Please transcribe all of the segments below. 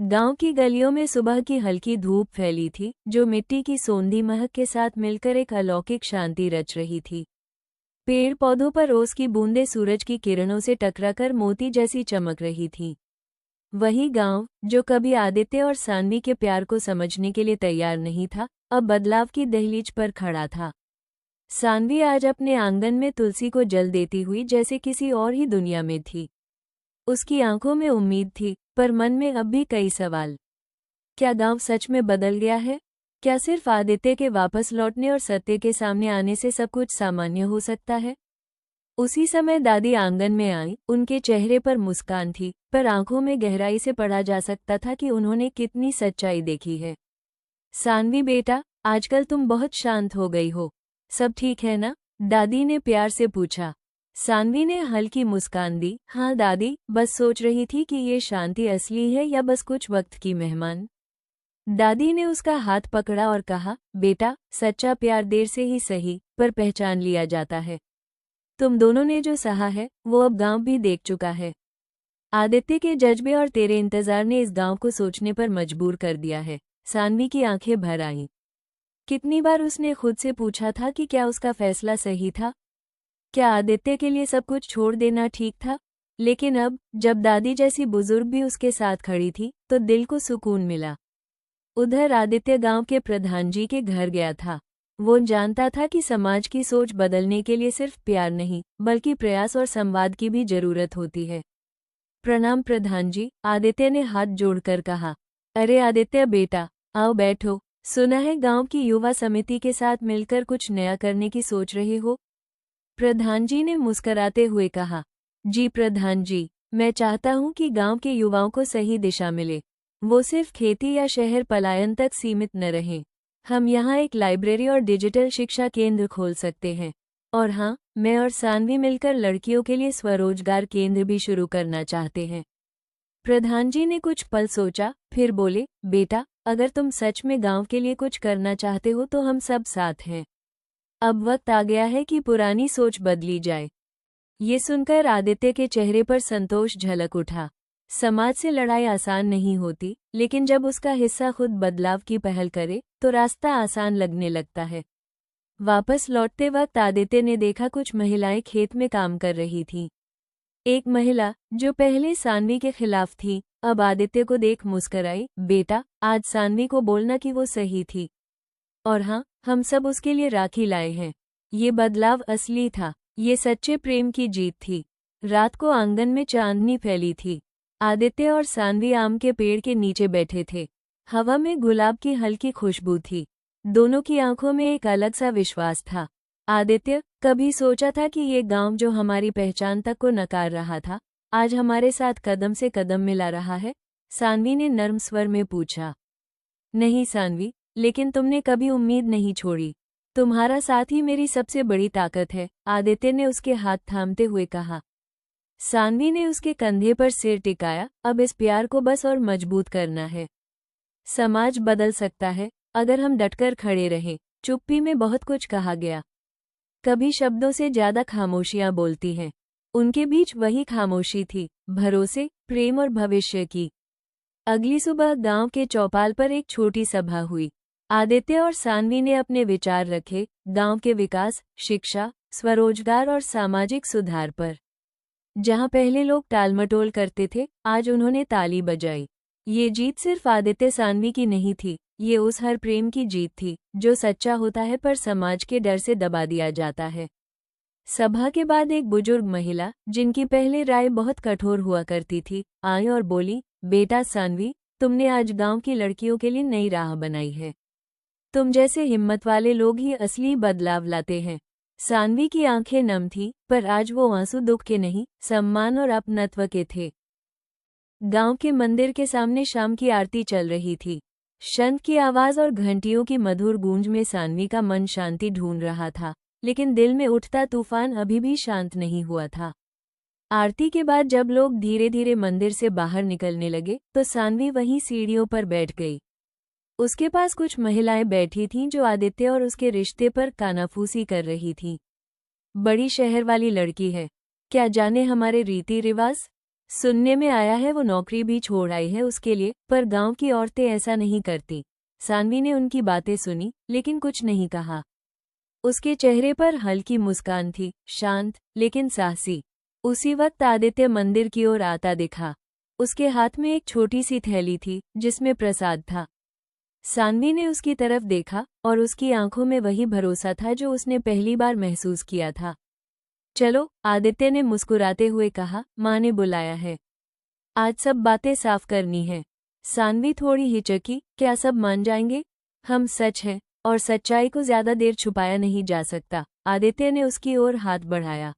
गांव की गलियों में सुबह की हल्की धूप फैली थी, जो मिट्टी की सोंधी महक के साथ मिलकर एक अलौकिक शांति रच रही थी। पेड़ पौधों पर ओस की बूंदें सूरज की किरणों से टकराकर मोती जैसी चमक रही थीं। वही गांव, जो कभी आदित्य और सान्वी के प्यार को समझने के लिए तैयार नहीं था, अब बदलाव की दहलीज पर खड़ा था। सान्वी आज अपने आंगन में तुलसी को जल देती हुई जैसे किसी और ही दुनिया में थी। उसकी आंखों में उम्मीद थी, पर मन में अब भी कई सवाल। क्या गांव सच में बदल गया है? क्या सिर्फ आदित्य के वापस लौटने और सत्य के सामने आने से सब कुछ सामान्य हो सकता है? उसी समय दादी आंगन में आई। उनके चेहरे पर मुस्कान थी, पर आंखों में गहराई से पढ़ा जा सकता था कि उन्होंने कितनी सच्चाई देखी है। सान्वी बेटा, आजकल तुम बहुत शांत हो गई हो। सब ठीक है ना? दादी ने प्यार से पूछा। सान्वी ने हल्की मुस्कान दी। हाँ दादी, बस सोच रही थी कि ये शांति असली है या बस कुछ वक्त की मेहमान। दादी ने उसका हाथ पकड़ा और कहा, बेटा, सच्चा प्यार देर से ही सही, पर पहचान लिया जाता है। तुम दोनों ने जो सहा है, वो अब गांव भी देख चुका है। आदित्य के जज्बे और तेरे इंतजार ने इस गांव को सोचने पर मजबूर कर दिया है। सान्वी की आंखें भर आईं। कितनी बार उसने खुद से पूछा था कि क्या उसका फैसला सही था? क्या आदित्य के लिए सब कुछ छोड़ देना ठीक था? लेकिन अब, जब दादी जैसी बुजुर्ग भी उसके साथ खड़ी थी, तो दिल को सुकून मिला। उधर आदित्य गांव के प्रधान जी के घर गया था। वो जानता था कि समाज की सोच बदलने के लिए सिर्फ प्यार नहीं, बल्कि प्रयास और संवाद की भी जरूरत होती है। प्रणाम प्रधान जी, आदित्य ने हाथ जोड़कर कहा। अरे आदित्य बेटा, आओ बैठो। सुना है गांव की युवा समिति के साथ मिलकर कुछ नया करने की सोच रहे हो? प्रधान जी ने मुस्कराते हुए कहा। जी प्रधान जी, मैं चाहता हूं कि गांव के युवाओं को सही दिशा मिले। वो सिर्फ खेती या शहर पलायन तक सीमित न रहें। हम यहाँ एक लाइब्रेरी और डिजिटल शिक्षा केंद्र खोल सकते हैं। और हाँ, मैं और सान्वी मिलकर लड़कियों के लिए स्वरोजगार केंद्र भी शुरू करना चाहते हैं। प्रधान जी ने कुछ पल सोचा, फिर बोले, बेटा, अगर तुम सच में गांव के लिए कुछ करना चाहते हो तो हम सब साथ हैं। अब वक्त आ गया है कि पुरानी सोच बदली जाए। ये सुनकर आदित्य के चेहरे पर संतोष झलक उठा। समाज से लड़ाई आसान नहीं होती, लेकिन जब उसका हिस्सा खुद बदलाव की पहल करे, तो रास्ता आसान लगने लगता है। वापस लौटते वक्त आदित्य ने देखा कुछ महिलाएं खेत में काम कर रही थीं। एक महिला, जो पहले सान्वी के खिलाफ थी, अब आदित्य को देख मुस्कराई। बेटा, आज सान्वी को बोलना कि वो सही थी। और हाँ, हम सब उसके लिए राखी लाए हैं। ये बदलाव असली था। ये सच्चे प्रेम की जीत थी। रात को आंगन में चांदनी फैली थी। आदित्य और सान्वी आम के पेड़ के नीचे बैठे थे। हवा में गुलाब की हल्की खुशबू थी। दोनों की आंखों में एक अलग सा विश्वास था। आदित्य, कभी सोचा था कि ये गांव जो हमारी पहचान तक को नकार रहा था, आज हमारे साथ कदम से कदम मिला रहा है? सान्वी ने नर्म स्वर में पूछा। नहीं सान्वी, लेकिन तुमने कभी उम्मीद नहीं छोड़ी। तुम्हारा साथ ही मेरी सबसे बड़ी ताकत है, आदित्य ने उसके हाथ थामते हुए कहा। सान्वी ने उसके कंधे पर सिर टिकाया। अब इस प्यार को बस और मजबूत करना है। समाज बदल सकता है, अगर हम डटकर खड़े रहें। चुप्पी में बहुत कुछ कहा गया। कभी शब्दों से ज्यादा खामोशियां बोलती हैं। उनके बीच वही खामोशी थी, भरोसे, प्रेम और भविष्य की। अगली सुबह गांव के चौपाल पर एक छोटी सभा हुई। आदित्य और सान्वी ने अपने विचार रखे, गांव के विकास, शिक्षा, स्वरोजगार और सामाजिक सुधार पर। जहां पहले लोग टालमटोल करते थे, आज उन्होंने ताली बजाई। ये जीत सिर्फ आदित्य सान्वी की नहीं थी, ये उस हर प्रेम की जीत थी, जो सच्चा होता है पर समाज के डर से दबा दिया जाता है। सभा के बाद एक बुजुर्ग महिला, जिनकी पहले राय बहुत कठोर हुआ करती थी, आई और बोली, बेटा सान्वी, तुमने आज गांव की लड़कियों के लिए नई राह बनाई है। तुम जैसे हिम्मत वाले लोग ही असली बदलाव लाते हैं। सान्वी की आंखें नम थीं, पर आज वो आंसू दुख के नहीं, सम्मान और अपनत्व के थे। गांव के मंदिर के सामने शाम की आरती चल रही थी। शंख की आवाज और घंटियों की मधुर गूंज में सान्वी का मन शांति ढूंढ रहा था, लेकिन दिल में उठता तूफान अभी भी शांत नहीं हुआ था। आरती के बाद जब लोग धीरे धीरे मंदिर से बाहर निकलने लगे, तो सान्वी वहीं सीढ़ियों पर बैठ गई। उसके पास कुछ महिलाएं बैठी थीं जो आदित्य और उसके रिश्ते पर कानाफूसी कर रही थीं। बड़ी शहर वाली लड़की है, क्या जाने हमारे रीति रिवाज? सुनने में आया है वो नौकरी भी छोड़ आई है उसके लिए, पर गांव की औरतें ऐसा नहीं करती। सानवी ने उनकी बातें सुनी, लेकिन कुछ नहीं कहा। उसके चेहरे पर हल्की मुस्कान थी, शांत लेकिन साहसी। उसी वक्त आदित्य मंदिर की ओर आता दिखा। उसके हाथ में एक छोटी सी थैली थी, जिसमें प्रसाद था। सानवी ने उसकी तरफ देखा, और उसकी आंखों में वही भरोसा था जो उसने पहली बार महसूस किया था। चलो, आदित्य ने मुस्कुराते हुए कहा, माँ ने बुलाया है। आज सब बातें साफ करनी है। सानवी थोड़ी हिचकी, क्या सब मान जाएंगे? हम सच हैं, और सच्चाई को ज्यादा देर छुपाया नहीं जा सकता। आदित्य ने उसकी ओर हाथ बढ़ाया।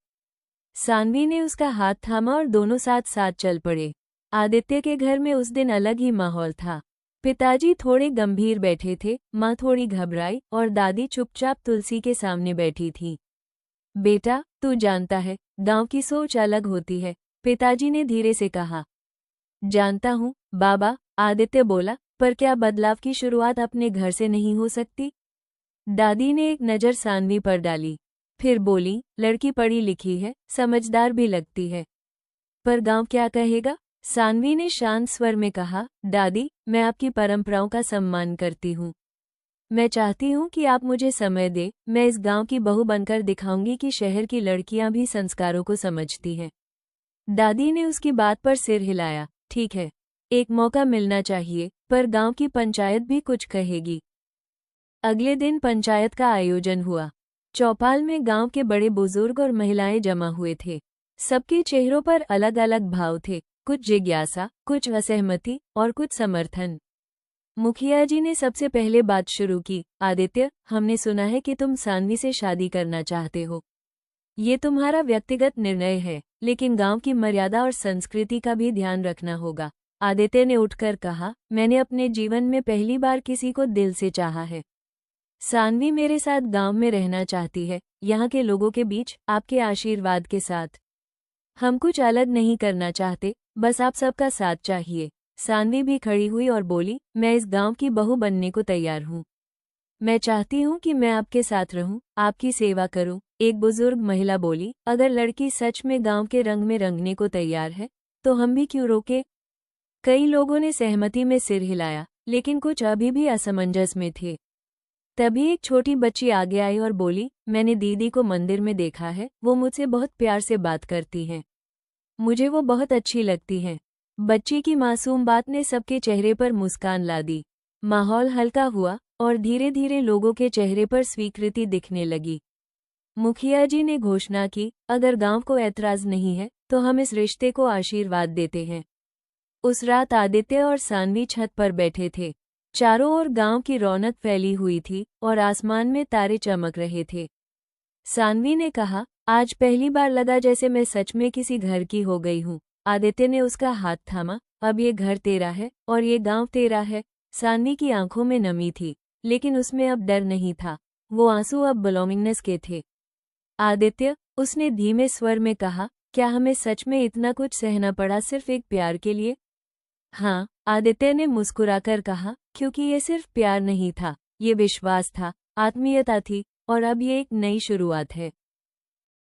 सानवी ने उसका हाथ थामा और दोनों साथ साथ चल पड़े। आदित्य के घर में उस दिन अलग ही माहौल था। पिताजी थोड़े गंभीर बैठे थे, माँ थोड़ी घबराई, और दादी चुपचाप तुलसी के सामने बैठी थी। बेटा, तू जानता है, गांव की सोच अलग होती है, पिताजी ने धीरे से कहा। जानता हूँ बाबा, आदित्य बोला, पर क्या बदलाव की शुरुआत अपने घर से नहीं हो सकती? दादी ने एक नज़र सानवी पर डाली, फिर बोली, लड़की पढ़ी लिखी है, समझदार भी लगती है, पर गांव क्या कहेगा? सानवी ने शांत स्वर में कहा, दादी, मैं आपकी परंपराओं का सम्मान करती हूँ। मैं चाहती हूँ कि आप मुझे समय दें, मैं इस गांव की बहू बनकर दिखाऊंगी कि शहर की लड़कियां भी संस्कारों को समझती हैं। दादी ने उसकी बात पर सिर हिलाया, ठीक है, एक मौका मिलना चाहिए, पर गांव की पंचायत भी कुछ कहेगी। अगले दिन पंचायत का आयोजन हुआ। चौपाल में गांव के बड़े बुजुर्ग और महिलाएं जमा हुए थे। सबके चेहरों पर अलग अलग भाव थे, कुछ जिज्ञासा, कुछ असहमति और कुछ समर्थन। मुखिया जी ने सबसे पहले बात शुरू की, आदित्य, हमने सुना है कि तुम सानवी से शादी करना चाहते हो। ये तुम्हारा व्यक्तिगत निर्णय है, लेकिन गांव की मर्यादा और संस्कृति का भी ध्यान रखना होगा। आदित्य ने उठकर कहा, मैंने अपने जीवन में पहली बार किसी को दिल से चाहा है। सानवी मेरे साथ गांव में रहना चाहती है, यहाँ के लोगों के बीच, आपके आशीर्वाद के साथ। हम कुछ अलग नहीं करना चाहते, बस आप सबका साथ चाहिए। सानवी भी खड़ी हुई और बोली, मैं इस गांव की बहू बनने को तैयार हूँ। मैं चाहती हूँ कि मैं आपके साथ रहूँ, आपकी सेवा करूँ। एक बुजुर्ग महिला बोली, अगर लड़की सच में गांव के रंग में रंगने को तैयार है, तो हम भी क्यों रोके? कई लोगों ने सहमति में सिर हिलाया, लेकिन कुछ अभी भी असमंजस में थे। तभी एक छोटी बच्ची आगे आई और बोली, मैंने दीदी को मंदिर में देखा है, वो मुझसे बहुत प्यार से बात करती हैं। मुझे वो बहुत अच्छी लगती हैं। बच्ची की मासूम बात ने सबके चेहरे पर मुस्कान ला दी। माहौल हल्का हुआ, और धीरे धीरे लोगों के चेहरे पर स्वीकृति दिखने लगी। मुखिया जी ने घोषणा की, अगर गांव को ऐतराज नहीं है, तो हम इस रिश्ते को आशीर्वाद देते हैं। उस रात आदित्य और सानवी छत पर बैठे थे। चारों ओर गांव की रौनक फैली हुई थी, और आसमान में तारे चमक रहे थे। सानवी ने कहा, आज पहली बार लगा जैसे मैं सच में किसी घर की हो गई हूँ। आदित्य ने उसका हाथ थामा, अब ये घर तेरा है, और ये गांव तेरा है। सानवी की आंखों में नमी थी, लेकिन उसमें अब डर नहीं था, वो आंसू अब बिलोंगिंगनेस के थे। आदित्य, उसने धीमे स्वर में कहा, क्या हमें सच में इतना कुछ सहना पड़ा सिर्फ एक प्यार के लिए? हाँ, आदित्य ने मुस्कुराकर कहा, क्योंकि ये सिर्फ प्यार नहीं था, ये विश्वास था, आत्मीयता थी, और अब ये एक नई शुरुआत है।